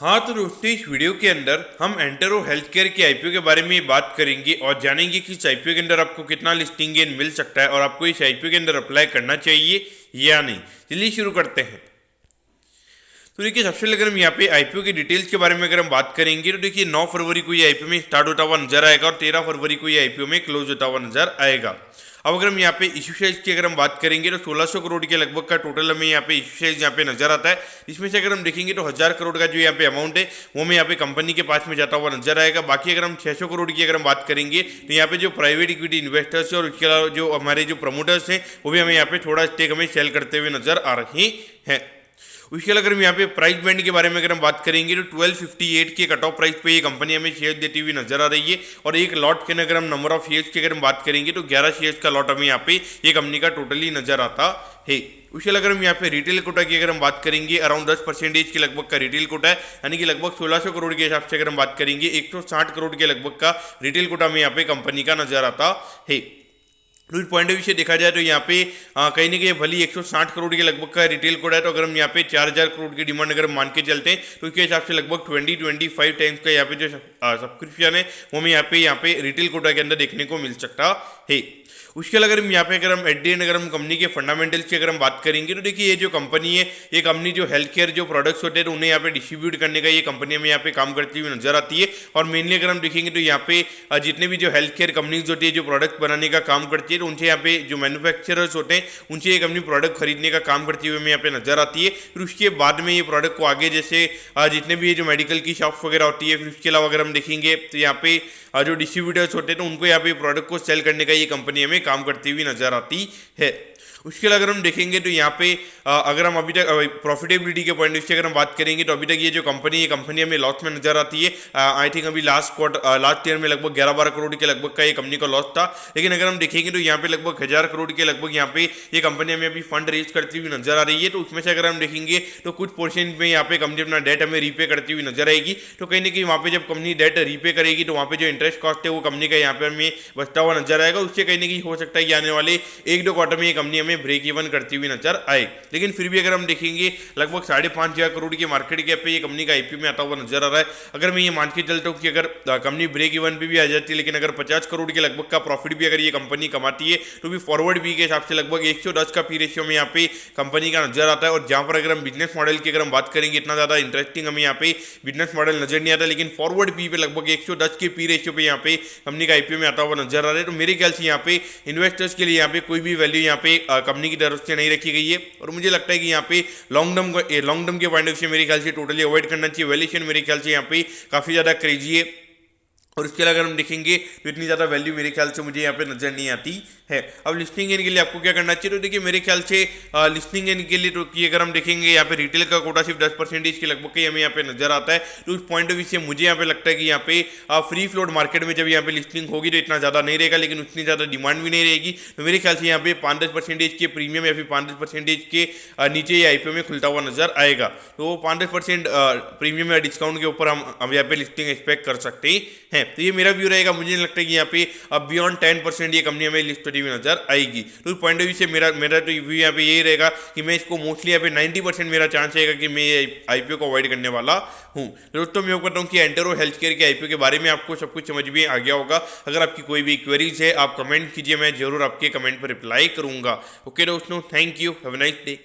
हाँ तो दोस्तों इस वीडियो के अंदर हम एंटेरो हेल्थ केयर के आईपीओ के बारे में बात करेंगे और जानेंगे कि इस आईपीओ के अंदर आपको कितना लिस्टिंग गेन मिल सकता है और आपको इस आईपीओ के अंदर अप्लाई करना चाहिए या नहीं। चलिए शुरू करते हैं। तो देखिए सबसे पहले अगर हम यहाँ पे आईपीओ की डिटेल्स के बारे में अगर हम बात करेंगे तो देखिए 9 फरवरी को ये आईपीओ में स्टार्ट होता हुआ नजर आएगा और 13 फरवरी को ये आईपीओ में क्लोज होता हुआ नजर आएगा। अब अगर हम यहाँ पे इश्यू शेयर्स की अगर हम बात करेंगे तो 1600 करोड़ के लगभग का टोटल हमें यहाँ पे इश्यू शेयर्स यहाँ पे नजर आता है। इसमें से अगर हम देखेंगे तो 1000 करोड़ का जो यहाँ पे अमाउंट है वो हमें यहाँ पे कंपनी के पास में जाता हुआ नजर आएगा। बाकी अगर हम 600 करोड़ की अगर हम बात करेंगे तो यहाँ पे जो प्राइवेट इक्विटी इन्वेस्टर्स है और उसके अलावा जो हमारे जो प्रमोटर्स हैं वो भी हमें यहाँ पे थोड़ा स्टेक हमें सेल करते हुए नजर आ रहे हैं। उसके अलावा अगर हम यहाँ पे प्राइस बैंड के बारे में अगर हम बात करेंगे तो 1258 के कट ऑफ प्राइस पे ये कंपनी हमें शेयर देती हुई नजर आ रही है और एक लॉट के अगर हम नंबर ऑफ शेयर्स की अगर हम बात करेंगे तो 11 शेयर्स का लॉट हमें यहाँ पे ये कंपनी का टोटली नजर आता है। उसके अलावा अगर हम यहाँ पे रिटेल कोटा की अगर हम बात करेंगे अराउंड 10% के लगभग का रिटेल कोटा है, यानी कि लगभग 1600 करोड़ के हिसाब से अगर हम बात करेंगे 160 करोड़ के लगभग का रिटेल कोटा हमें यहाँ पे कंपनी का नजर आता है। तो इस पॉइंट ऑफ व्यू से देखा जाए तो यहाँ पे कहीं ना कहीं भली 160 करोड़ के लगभग का रिटेल कोड है, तो अगर हम यहाँ पे 4000 करोड़ की डिमांड अगर हम मान के चलते हैं तो इसके हिसाब से लगभग 20-25 टाइम्स का यहाँ पे जो सब्सक्रिप्शन है वो हमें यहाँ पे रिटेल कोटा के अंदर देखने को मिल सकता है। उसके अलावा अगर हम एट दी एंड अगर हम कंपनी के फंडामेंटल्स की अगर हम बात करेंगे तो देखिए ये जो कंपनी है ये कंपनी जो हेल्थ केयर जो प्रोडक्ट्स होते हैं तो उन्हें यहाँ पे डिस्ट्रीब्यूट करने का ये कंपनी हमें यहाँ पे काम करती हुई नजर आती है। और मेनली अगर हम देखेंगे तो यहाँ पे जितने भी जो हेल्थ केयर कंपनीज होती है जो प्रोडक्ट बनाने का काम करती है तो उनसे यहाँ पे जो मैन्युफैक्चरर्स होते हैं उनसे ये कंपनी प्रोडक्ट खरीदने का काम करती हुई हमें यहाँ पे नजर आती है। फिर उसके बाद में ये प्रोडक्ट को आगे जैसे जितने भी जो मेडिकल की शॉप्स वगैरह होती है, फिर उसके अलावा अगर हम देखेंगे तो यहाँ पे जो डिस्ट्रीब्यूटर्स होते हैं तो उनको यहाँ पे प्रोडक्ट को सेल करने का ये कंपनी हमें काम करती हुई नजर आती है। उसके अलावा अगर हम देखेंगे तो यहाँ पे अगर हम अभी तक प्रॉफिटेबिलिटी के पॉइंट से अगर हम बात करेंगे तो अभी तक ये कंपनी हमें लॉस में नजर आती है। आई थिंक अभी लास्ट ईयर में लगभग 11-12 करोड़ के लगभग का ये कंपनी का लॉस था, लेकिन अगर हम देखेंगे तो यहाँ पे लगभग 1000 करोड़ के लगभग यहाँ पे ये कंपनी हमें अभी फंड रेज करती हुई नजर आ रही है। तो उसमें से अगर हम देखेंगे तो कुछ पोर्शन में यहाँ पे कंपनी अपना डेट हमें रीपे करती हुई नजर आएगी। तो कहीं ना कहीं वहाँ पे जब कंपनी डेट रीपे करेगी तो वहाँ पे जो इंटरेस्ट कॉस्ट है वो कंपनी का यहाँ पे हमें बचता हुआ नजर आएगा। उससे कहीं ना कहीं हो सकता है कि आने वाले 1-2 क्वार्टर में ये कंपनी हमें ब्रेक इवन करती हुई नजर आए। लेकिन फिर भी अगर हम देखेंगे लगभग 5,500 करोड़ की मार्केट कैप पे ये कंपनी का आईपीओ में आता हुआ नजर आ रहा है। अगर मैं ये मान के चलता हूँ कि अगर कंपनी ब्रेक इवन पे भी आ जाती है, लेकिन अगर 50 करोड़ के लगभग का प्रॉफिट भी अगर ये कंपनी कमाती है तो भी फॉरवर्ड बी के हिसाब से लगभग 110 का पी रेशियो में यहाँ पे कंपनी का नजर आता है। और जहाँ पर अगर हम बिजनेस मॉडल की अगर हम बात करेंगे इतना ज्यादा इंटरेस्टिंग हमें यहाँ पे बिजनेस मॉडल नजर नहीं आता, लेकिन फॉरवर्ड पी पे लगभग 110 के पी रेशियो पे यहाँ पे कंपनी का आईपीओ में आता हुआ नजर आ रहा है। तो मेरे ख्याल से यहाँ पे इन्वेस्टर्स के लिए यहाँ पे कोई भी वैल्यू यहाँ पे कंपनी की तरफ से नहीं रखी गई है और मुझे लगता है कि यहाँ पे लॉन्ग टर्म के पॉइंट ऑफ से मेरे ख्याल से टोटली अवॉइड करना चाहिए। वैल्यूएशन मेरे ख्याल से यहाँ पे काफ़ी ज़्यादा क्रेजी है और उसके अलावा अगर हम देखेंगे तो इतनी ज़्यादा वैल्यू मेरे ख्याल से मुझे यहाँ पे नजर नहीं आती है। अब लिस्टिंग गेन के लिए आपको क्या करना चाहिए, तो देखिए मेरे ख्याल से लिस्टिंग गेन के लिए तो कि अगर हम देखेंगे यहाँ पे रिटेल का कोटा सिर्फ 10% के लगभग का हमें यहाँ पे नजर आता है। तो उस पॉइंट ऑफ व्यू से मुझे यहाँ पे लगता है कि यहाँ पे फ्री फ्लोट मार्केट में जब यहाँ पे लिस्टिंग होगी तो इतना ज़्यादा नहीं रहेगा, लेकिन उतनी ज़्यादा डिमांड भी नहीं रहेगी। तो मेरे ख्याल से यहाँ पे 5-10% के प्रीमियम या फिर 5-10% के नीचे ये आईपीओ में खुलता हुआ नजर आएगा। तो 5-10% प्रीमियम या डिस्काउंट के ऊपर हम यहाँ पे लिस्टिंग एक्सपेक्ट कर सकते हैं। तो ये मेरा व्यू रहेगा। मुझे लगता है कि यहाँ पे अब बियॉन्ड 10% ये कंपनी हमें लिस्ट होती हुई नजर आएगी। तो उस पॉइंट ऑफ व्यू से मेरा तो व्यू यहाँ पे यही रहेगा कि मैं इसको मोस्टली यहाँ पे 90% मेरा चांस रहेगा कि मैं ये आईपीओ को अवॉइड करने वाला हूँ। दोस्तों मैं करता हूँ कि एंटेरो हेल्थ केयर के आईपीओ के बारे में आपको सब कुछ समझ में आ गया होगा। अगर आपकी कोई भी क्वेरीज है आप कमेंट कीजिए, मैं जरूर आपके कमेंट पर रिप्लाई करूंगा। ओके दोस्तों, thank you, have a nice day.